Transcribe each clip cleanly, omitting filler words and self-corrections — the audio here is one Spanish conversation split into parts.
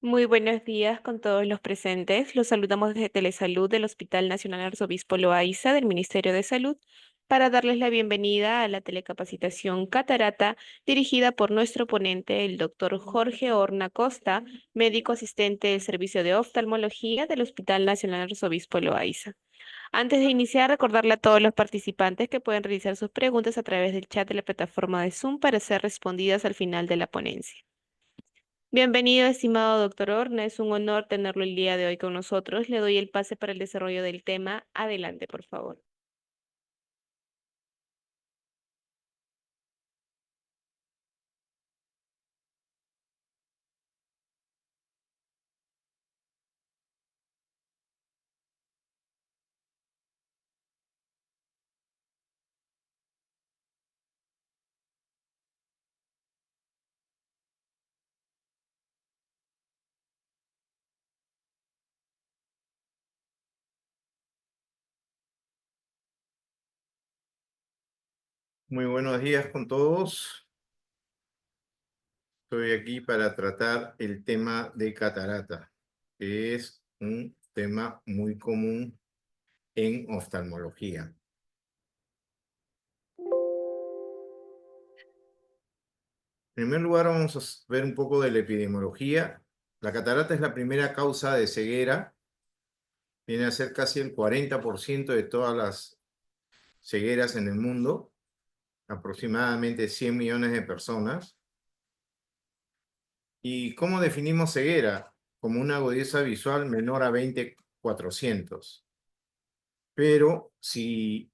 Muy buenos días con todos los presentes. Los saludamos desde Telesalud del Hospital Nacional Arzobispo Loaiza del Ministerio de Salud para darles la bienvenida a la telecapacitación Catarata dirigida por nuestro ponente, el doctor Jorge Horna Costa, médico asistente del Servicio de Oftalmología del Hospital Nacional Arzobispo Loaiza. Antes de iniciar, recordarle a todos los participantes que pueden realizar sus preguntas a través del chat de la plataforma de Zoom para ser respondidas al final de la ponencia. Bienvenido, estimado doctor Horna. Es un honor tenerlo el día de hoy con nosotros. Le doy el pase para el desarrollo del tema. Adelante, por favor. Muy buenos días con todos. Estoy aquí para tratar el tema de catarata, que es un tema muy común en oftalmología. En primer lugar, vamos a ver un poco de la epidemiología. La catarata es la primera causa de ceguera. Viene a ser casi el 40% de todas las cegueras en el mundo, aproximadamente 100 millones de personas. ¿Y cómo definimos ceguera? Como una agudeza visual menor a 20/400. Pero si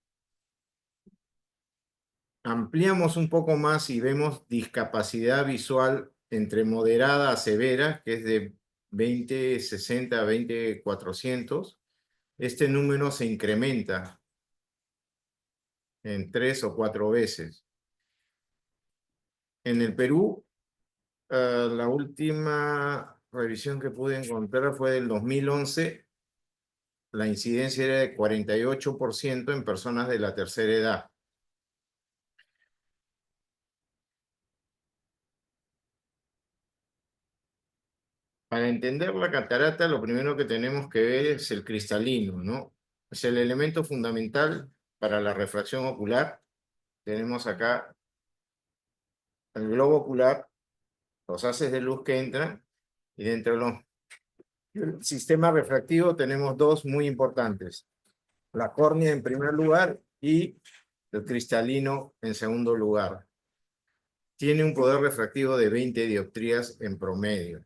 ampliamos un poco más y vemos discapacidad visual entre moderada a severa, que es de 20/60 a 20/400, este número se incrementa en 3 o 4 veces. En el Perú, la última revisión que pude encontrar fue del 2011. La incidencia era de 48% en personas de la tercera edad. Para entender la catarata, lo primero que tenemos que ver es el cristalino, ¿no? Es el elemento fundamental para la refracción ocular. Tenemos acá el globo ocular, los haces de luz que entran, y dentro del sistema refractivo tenemos dos muy importantes: la córnea en primer lugar y el cristalino en segundo lugar. Tiene un poder refractivo de 20 dioptrías en promedio.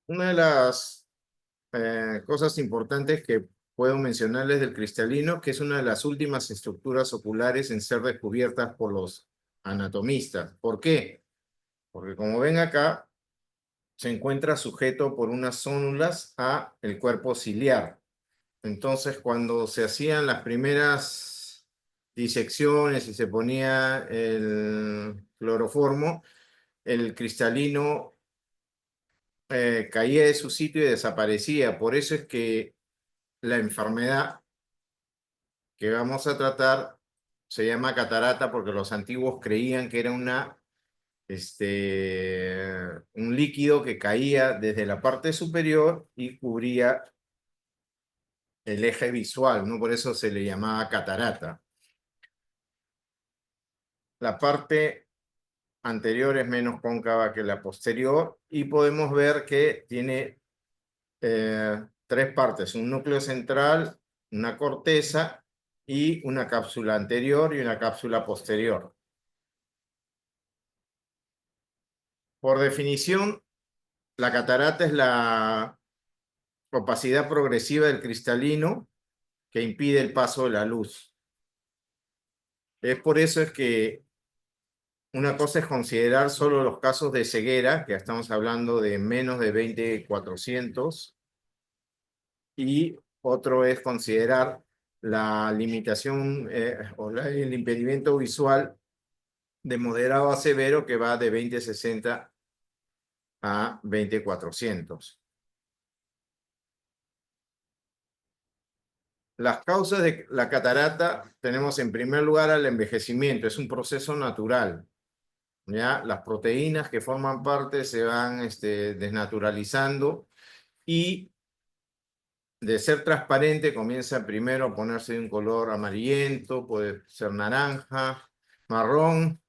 Una de las cosas importantes que puedo mencionarles del cristalino, que es una de las últimas estructuras oculares en ser descubiertas por los anatomistas. ¿Por qué? Porque como ven acá, se encuentra sujeto por unas zónulas a el cuerpo ciliar. Entonces, cuando se hacían las primeras disecciones y se ponía el cloroformo, el cristalino caía de su sitio y desaparecía. Por eso es que la enfermedad que vamos a tratar se llama catarata, porque los antiguos creían que era un líquido que caía desde la parte superior y cubría el eje visual, ¿no? Por eso se le llamaba catarata. La parte anterior es menos cóncava que la posterior y podemos ver que tiene tres partes: un núcleo central, una corteza y una cápsula anterior y una cápsula posterior. Por definición, la catarata es la opacidad progresiva del cristalino que impide el paso de la luz. Es por eso es que una cosa es considerar solo los casos de ceguera, que estamos hablando de menos de 20/400, y otro es considerar la limitación el impedimento visual de moderado a severo, que va de 20/60 a 20/400. Las causas de la catarata tenemos en primer lugar al envejecimiento, es un proceso natural. ¿Ya? Las proteínas que forman parte se van desnaturalizando y de ser transparente comienza primero a ponerse de un color amarillento, puede ser naranja, marrón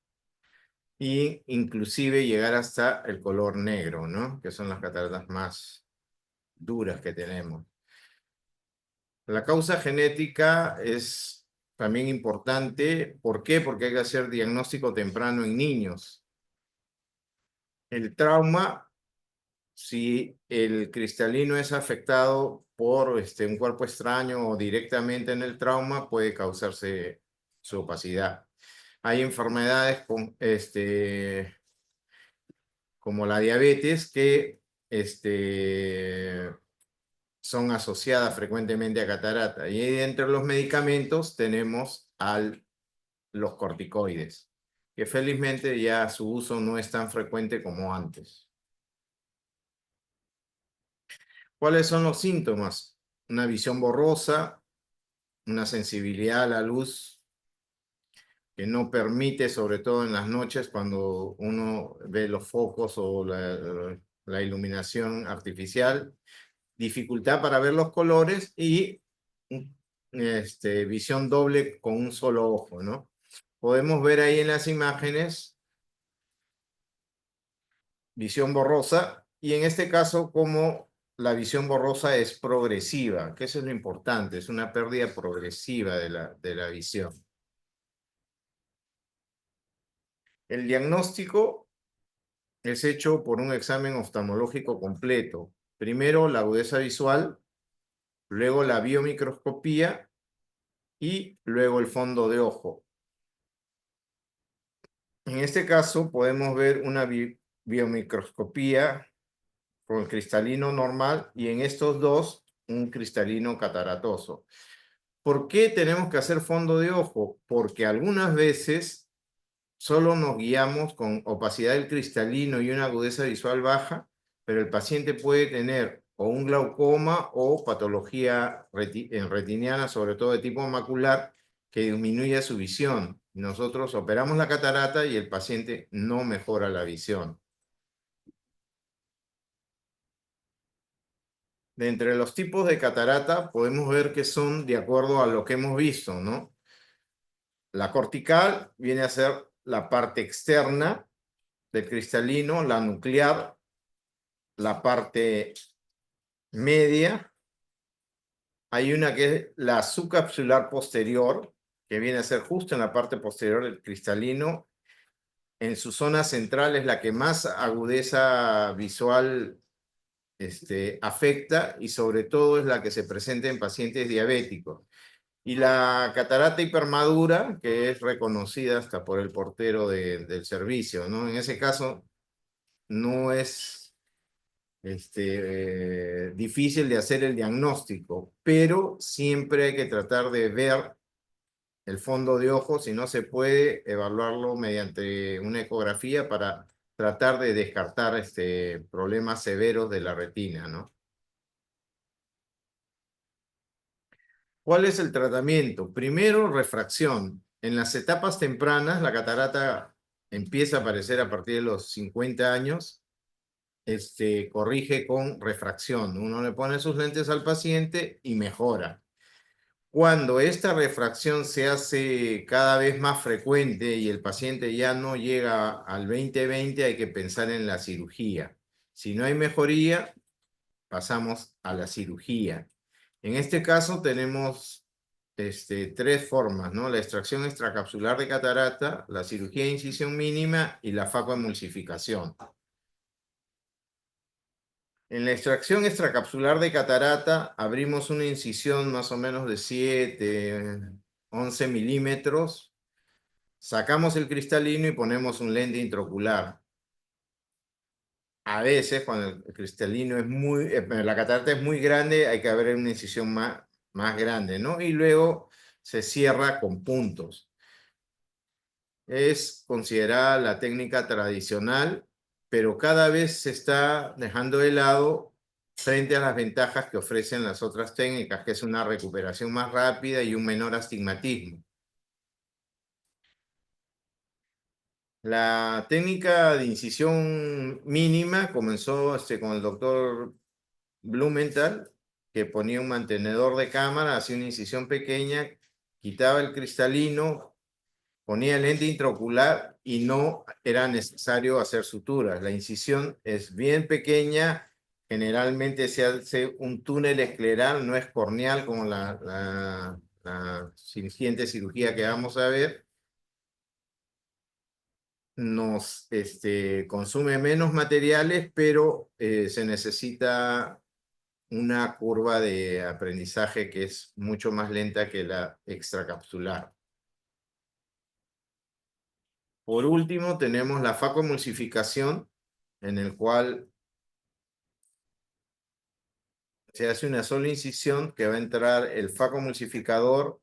e inclusive llegar hasta el color negro, ¿no? Que son las cataratas más duras que tenemos. La causa genética es también importante. ¿Por qué? Porque hay que hacer diagnóstico temprano en niños. El trauma, si el cristalino es afectado por un cuerpo extraño o directamente en el trauma, puede causarse su opacidad. Hay enfermedades como la diabetes que son asociadas frecuentemente a catarata. Y entre los medicamentos tenemos los corticoides, que felizmente ya su uso no es tan frecuente como antes. ¿Cuáles son los síntomas? Una visión borrosa, una sensibilidad a la luz que no permite, sobre todo en las noches, cuando uno ve los focos o la iluminación artificial, dificultad para ver los colores y visión doble con un solo ojo, ¿no? Podemos ver ahí en las imágenes visión borrosa y en este caso como la visión borrosa es progresiva, que eso es lo importante, es una pérdida progresiva de la visión. El diagnóstico es hecho por un examen oftalmológico completo. Primero la agudeza visual, luego la biomicroscopía y luego el fondo de ojo. En este caso podemos ver una biomicroscopía con el cristalino normal y en estos dos un cristalino cataratoso. ¿Por qué tenemos que hacer fondo de ojo? Porque algunas veces solo nos guiamos con opacidad del cristalino y una agudeza visual baja, pero el paciente puede tener o un glaucoma o patología retiniana, sobre todo de tipo macular, que disminuye su visión. Nosotros operamos la catarata y el paciente no mejora la visión. De entre los tipos de catarata podemos ver que son de acuerdo a lo que hemos visto, ¿no? La cortical viene a ser la parte externa del cristalino, la nuclear, la parte media. Hay una que es la subcapsular posterior, que viene a ser justo en la parte posterior del cristalino. En su zona central es la que más agudeza visual afecta y sobre todo es la que se presenta en pacientes diabéticos. Y la catarata hipermadura, que es reconocida hasta por el portero del servicio, ¿no? En ese caso no es difícil de hacer el diagnóstico, pero siempre hay que tratar de ver el fondo de ojo, si no se puede evaluarlo mediante una ecografía para tratar de descartar problemas severos de la retina, ¿no? ¿Cuál es el tratamiento? Primero, refracción. En las etapas tempranas, la catarata empieza a aparecer a partir de los 50 años, corrige con refracción. Uno le pone sus lentes al paciente y mejora. Cuando esta refracción se hace cada vez más frecuente y el paciente ya no llega al 20/20, hay que pensar en la cirugía. Si no hay mejoría, pasamos a la cirugía. En este caso tenemos tres formas, ¿no? La extracción extracapsular de catarata, la cirugía de incisión mínima y la facoemulsificación. En la extracción extracapsular de catarata abrimos una incisión más o menos de 7, 11 milímetros, sacamos el cristalino y ponemos un lente intraocular. A veces, cuando el cristalino es la catarata es muy grande, hay que abrir una incisión más grande, ¿no? Y luego se cierra con puntos. Es considerada la técnica tradicional, pero cada vez se está dejando de lado frente a las ventajas que ofrecen las otras técnicas, que es una recuperación más rápida y un menor astigmatismo. La técnica de incisión mínima comenzó con el doctor Blumenthal, que ponía un mantenedor de cámara, hacía una incisión pequeña, quitaba el cristalino, ponía el lente intraocular y no era necesario hacer suturas. La incisión es bien pequeña, generalmente se hace un túnel escleral, no es corneal como la siguiente cirugía que vamos a ver. Nos consume menos materiales, pero se necesita una curva de aprendizaje que es mucho más lenta que la extracapsular. Por último, tenemos la facomulsificación, en el cual se hace una sola incisión que va a entrar el facomulsificador,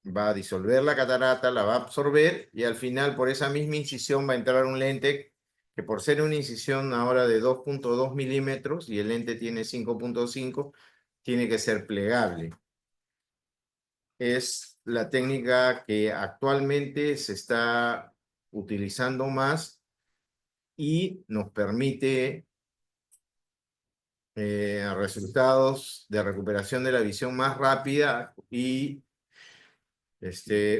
va a disolver la catarata, la va a absorber y al final por esa misma incisión va a entrar un lente que por ser una incisión ahora de 2.2 milímetros y el lente tiene 5.5, tiene que ser plegable. Es la técnica que actualmente se está utilizando más y nos permite resultados de recuperación de la visión más rápida y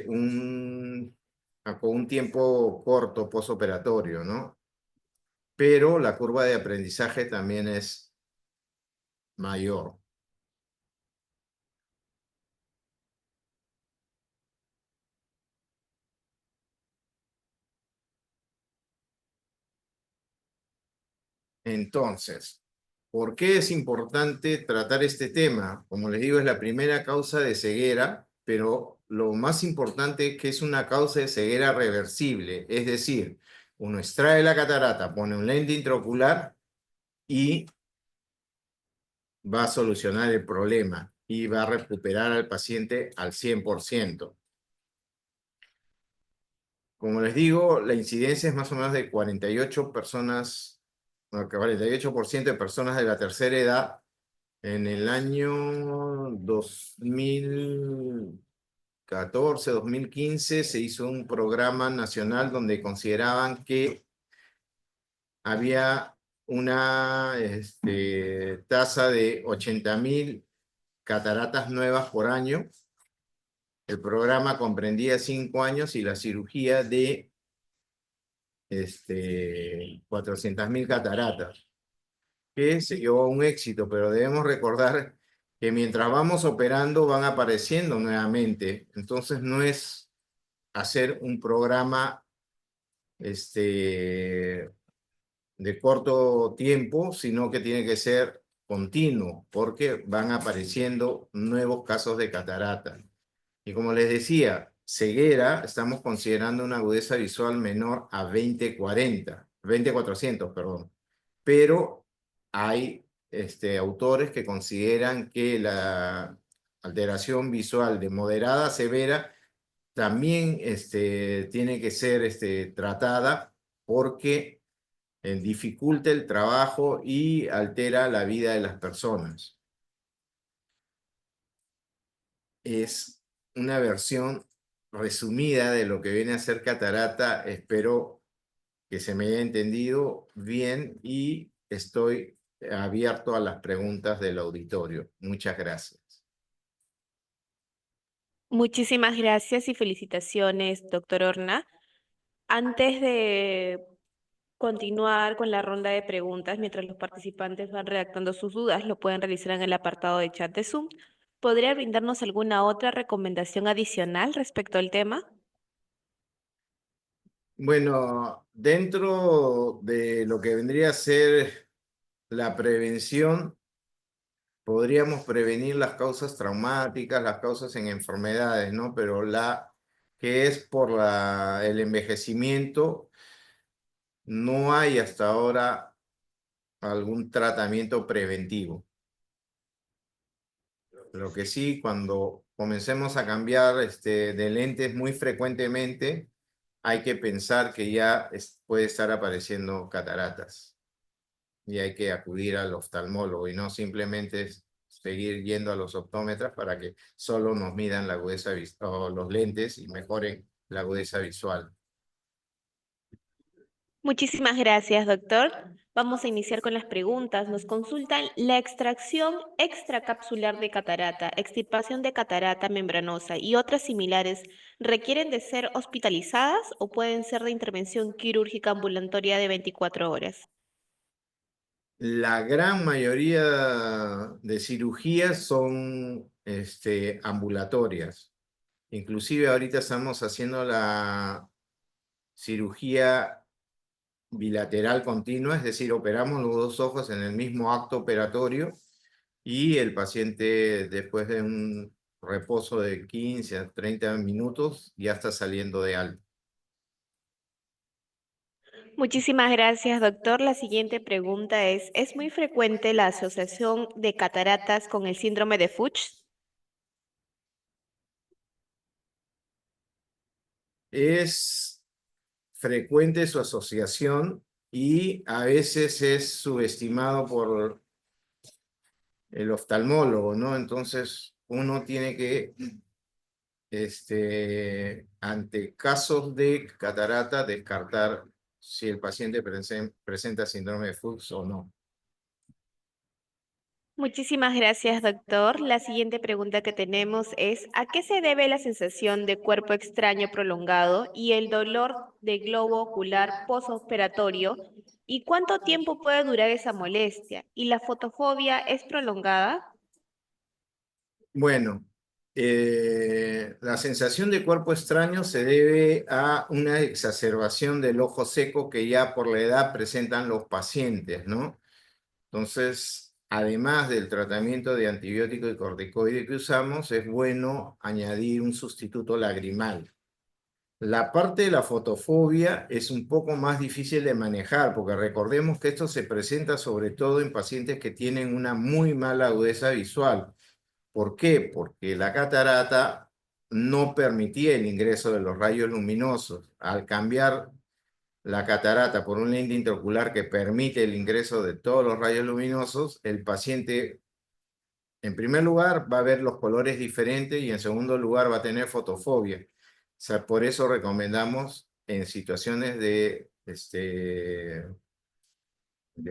con un tiempo corto postoperatorio, ¿no? Pero la curva de aprendizaje también es mayor. Entonces, ¿por qué es importante tratar este tema? Como les digo, es la primera causa de ceguera, pero lo más importante es que es una causa de ceguera reversible. Es decir, uno extrae la catarata, pone un lente intraocular y va a solucionar el problema y va a recuperar al paciente al 100%. Como les digo, la incidencia es más o menos de 48 personas, no, 48% de personas de la tercera edad. En el año 2014, 2015 se hizo un programa nacional donde consideraban que había una tasa de 80.000 cataratas nuevas por año. El programa comprendía 5 años y la cirugía de 400.000 cataratas, que se llevó a un éxito, pero debemos recordar que mientras vamos operando van apareciendo nuevamente. Entonces no es hacer un programa de corto tiempo, sino que tiene que ser continuo, porque van apareciendo nuevos casos de catarata. Y como les decía, ceguera, estamos considerando una agudeza visual menor a 20/40, 20/400, perdón. Pero hay autores que consideran que la alteración visual de moderada a severa también tiene que ser tratada porque dificulta el trabajo y altera la vida de las personas. Es una versión resumida de lo que viene a ser catarata. Espero que se me haya entendido bien y estoy abierto a las preguntas del auditorio. Muchas gracias. Muchísimas gracias y felicitaciones, doctor Horna. Antes de continuar con la ronda de preguntas, mientras los participantes van redactando sus dudas, lo pueden realizar en el apartado de chat de Zoom. ¿Podría brindarnos alguna otra recomendación adicional respecto al tema? Bueno, dentro de lo que vendría a ser la prevención, podríamos prevenir las causas traumáticas, las causas en enfermedades, ¿no? Pero la que es por el envejecimiento, no hay hasta ahora algún tratamiento preventivo. Lo que sí, cuando comencemos a cambiar de lentes muy frecuentemente, hay que pensar que ya puede estar apareciendo cataratas. y hay que acudir al oftalmólogo y no simplemente seguir yendo a los optómetras para que solo nos midan la agudeza o los lentes y mejoren la agudeza visual. Muchísimas gracias, doctor. Vamos a iniciar con las preguntas. Nos consultan la extracción extracapsular de catarata, extirpación de catarata membranosa y otras similares. ¿Requieren de ser hospitalizadas o pueden ser de intervención quirúrgica ambulatoria de 24 horas? La gran mayoría de cirugías son ambulatorias. Inclusive ahorita estamos haciendo la cirugía bilateral continua, es decir, operamos los dos ojos en el mismo acto operatorio y el paciente después de un reposo de 15 a 30 minutos ya está saliendo de alta. Muchísimas gracias, doctor. La siguiente pregunta ¿es muy frecuente la asociación de cataratas con el síndrome de Fuchs? Es frecuente su asociación y a veces es subestimado por el oftalmólogo, ¿no? Entonces uno tiene que, ante casos de catarata, descartar si el paciente presenta síndrome de Fuchs o no. Muchísimas gracias, doctor. La siguiente pregunta que tenemos ¿a qué se debe la sensación de cuerpo extraño prolongado y el dolor de globo ocular posoperatorio? ¿Y cuánto tiempo puede durar esa molestia? ¿Y la fotofobia es prolongada? Bueno, la sensación de cuerpo extraño se debe a una exacerbación del ojo seco que ya por la edad presentan los pacientes, ¿no? Entonces, además del tratamiento de antibiótico y corticoide que usamos, es bueno añadir un sustituto lagrimal. La parte de la fotofobia es un poco más difícil de manejar, porque recordemos que esto se presenta sobre todo en pacientes que tienen una muy mala agudeza visual. ¿Por qué? Porque la catarata no permitía el ingreso de los rayos luminosos. Al cambiar la catarata por un lente intraocular que permite el ingreso de todos los rayos luminosos, el paciente, en primer lugar, va a ver los colores diferentes y en segundo lugar va a tener fotofobia. O sea, por eso recomendamos en situaciones de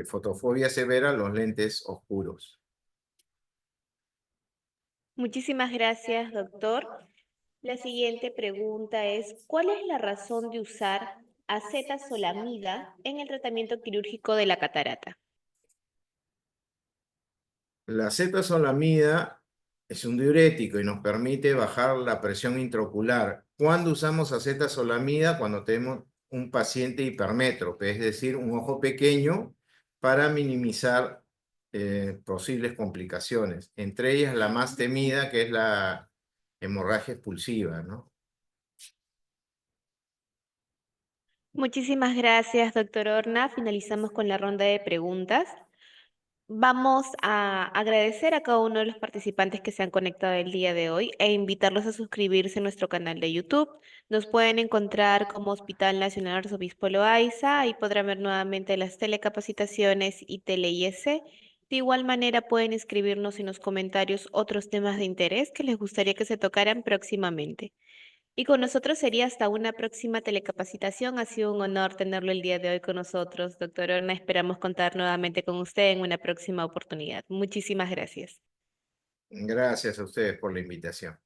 fotofobia severa los lentes oscuros. Muchísimas gracias, doctor. La siguiente pregunta ¿cuál es la razón de usar acetazolamida en el tratamiento quirúrgico de la catarata? La acetazolamida es un diurético y nos permite bajar la presión intraocular. ¿Cuándo usamos acetazolamida? Cuando tenemos un paciente hipermétrope, es decir, un ojo pequeño, para minimizar posibles complicaciones. Entre ellas la más temida, que es la hemorragia expulsiva, ¿no? Muchísimas gracias, doctor Horna. Finalizamos con la ronda de preguntas. Vamos a agradecer a cada uno de los participantes que se han conectado el día de hoy e invitarlos a suscribirse a nuestro canal de YouTube. Nos pueden encontrar como Hospital Nacional Arzobispo Loaiza y podrán ver nuevamente las telecapacitaciones y tele-IS. De igual manera pueden escribirnos en los comentarios otros temas de interés que les gustaría que se tocaran próximamente. Y con nosotros sería hasta una próxima telecapacitación. Ha sido un honor tenerlo el día de hoy con nosotros, doctor Orna. Esperamos contar nuevamente con usted en una próxima oportunidad. Muchísimas gracias. Gracias a ustedes por la invitación.